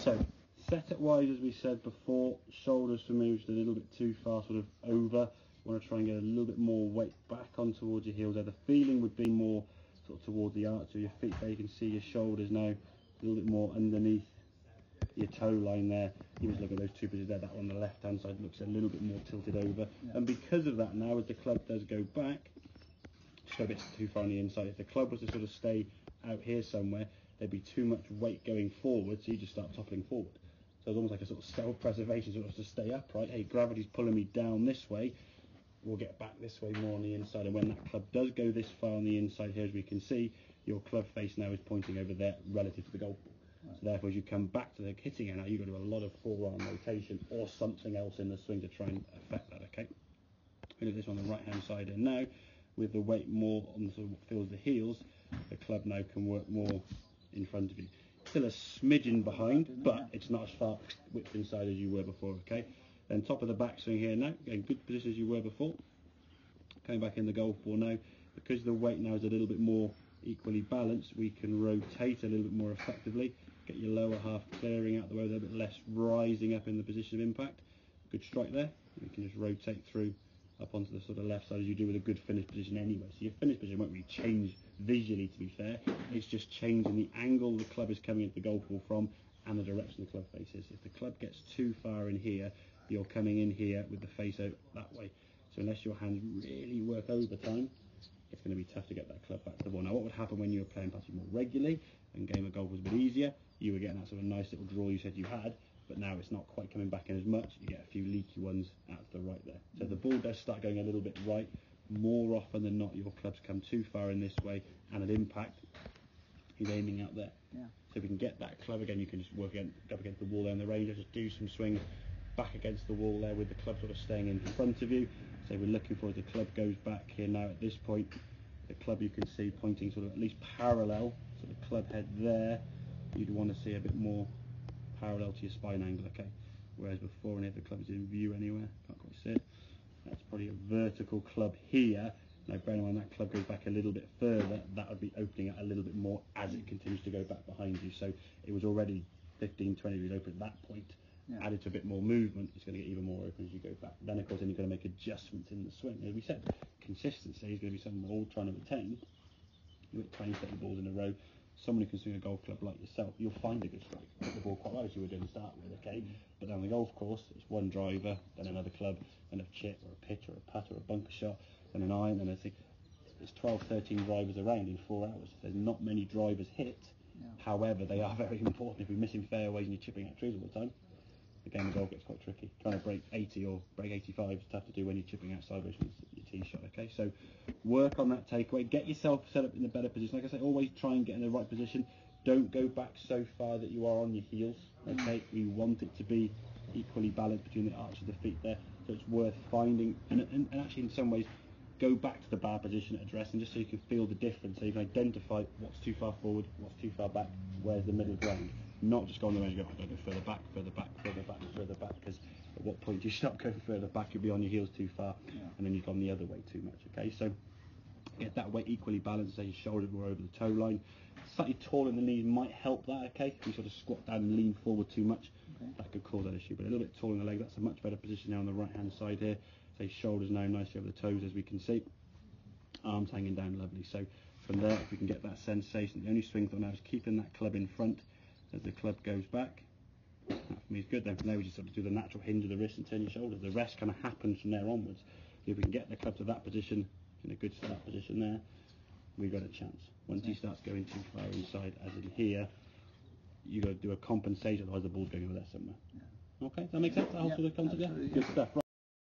So, setup wise, as we said before, shoulders for me just a little bit too far sort of over. Want to try and get a little bit more weight back on towards your heels there. The feeling would be more sort of toward the arch of your feet there. You can see your shoulders now a little bit more underneath your toe line there. You just look at those two positions there. That one on the left hand side looks a little bit more tilted over. Yeah. And because of that now, as the club does go back, just go a bit too far on the inside. If the club was to sort of stay out here somewhere, there'd be too much weight going forward, so you just start toppling forward. So it's almost like a sort of self-preservation, sort of to stay upright. Hey, gravity's pulling me down this way. We'll get back this way more on the inside. And when that club does go this far on the inside here, as we can see, your club face now is pointing over there relative to the golf ball. Right. So therefore, as you come back to the hitting it now, you've got to do a lot of forearm rotation or something else in the swing to try and affect that, okay? We do this on the right-hand side here now, with the weight more on sort of what feels the heels, the club now can work more in front of you. Still a smidgen behind, but it's not as far whipped inside as you were before, okay? Then top of the backswing here now, again, good position as you were before. Coming back in the golf ball now, because the weight now is a little bit more equally balanced, we can rotate a little bit more effectively, get your lower half clearing out the way, a little bit less rising up in the position of impact. Good strike there. You can just rotate through up onto the sort of left side as you do with a good finish position anyway. So your finish position won't really change visually, to be fair. It's just changing the angle the club is coming into the golf ball from and the direction the club faces. If the club gets too far in here, you're coming in here with the face out that way. So unless your hands really work overtime, it's going to be tough to get that club back to the ball. Now, what would happen when you were playing perhaps more regularly and game of golf was a bit easier? You were getting that sort of nice little draw you said you had, but now it's not quite coming back in as much. You get a few leaky ones out to the right there. So the ball does start going a little bit right. More often than not, your clubs come too far in this way, and at impact, he's aiming out there. Yeah. So if we can get that club again, you can just work up against the wall there in the range, just do some swings back against the wall there with the club sort of staying in front of you. So we're looking for, as the club goes back here now at this point, the club you can see pointing sort of at least parallel, so the club head there, you'd want to see a bit more parallel to your spine angle, okay? Whereas before, and if the club is in view anywhere, can't quite see it, that's probably a vertical club here. Now bearing in mind that club goes back a little bit further, that would be opening out a little bit more as it continues to go back behind you. So it was already 15, 20 degrees open at that point. Yeah. Added to a bit more movement, it's going to get even more open as you go back. Then of course then you've got to make adjustments in the swing. As we said, consistency is going to be something we're all trying to attain. You get 20, 30 balls in a row. Someone who can swing a golf club like yourself, you'll find a good strike. Hit the ball quite well as you were doing to start with, okay? But then on the golf course, it's one driver, then another club, then a chip or a pitch or a putt or a bunker shot, then an iron, then a thing. There's 12, 13 drivers around in 4 hours. There's not many drivers hit. Yeah. However, they are very important. If you're missing fairways and you're chipping out trees all the time, the game of golf gets quite tricky. Trying to break 80 or break 85 is tough to do when you're chipping out sideways from your tee shot, okay? So work on that takeaway. Get yourself set up in a better position. Like I say, always try and get in the right position. Don't go back so far that you are on your heels, okay? We want it to be equally balanced between the arch of the feet there. So it's worth finding, and actually in some ways, go back to the bar position at address, and just so you can feel the difference, so you can identify what's too far forward, what's too far back, where's the middle ground. Not just go on the range and go, I've got to go further back, further back, further back, further back, because at what point do you stop going further back? You'll be on your heels too far, and then you've gone the other way too much, okay? So get that weight equally balanced, so your shoulders were over the toe line. Slightly taller in the knees might help that, okay? If you sort of squat down and lean forward too much, that could cause that issue. But a little bit taller in the leg, that's a much better position now on the right-hand side here. So shoulders now nicely over the toes, as we can see. Arms hanging down lovely. So from there, if we can get that sensation, the only swing thought now is keeping that club in front as the club goes back. That for me is good. Then from there we just sort of do the natural hinge of the wrist and turn your shoulders. The rest kind of happens from there onwards. If we can get the club to that position, in a good start position there, we've got a chance. Once he starts going too far inside, as in here, you've got to do a compensation, otherwise the ball's going over there somewhere. Okay, does that make sense? That whole sort of concept, yeah? Good stuff. Right.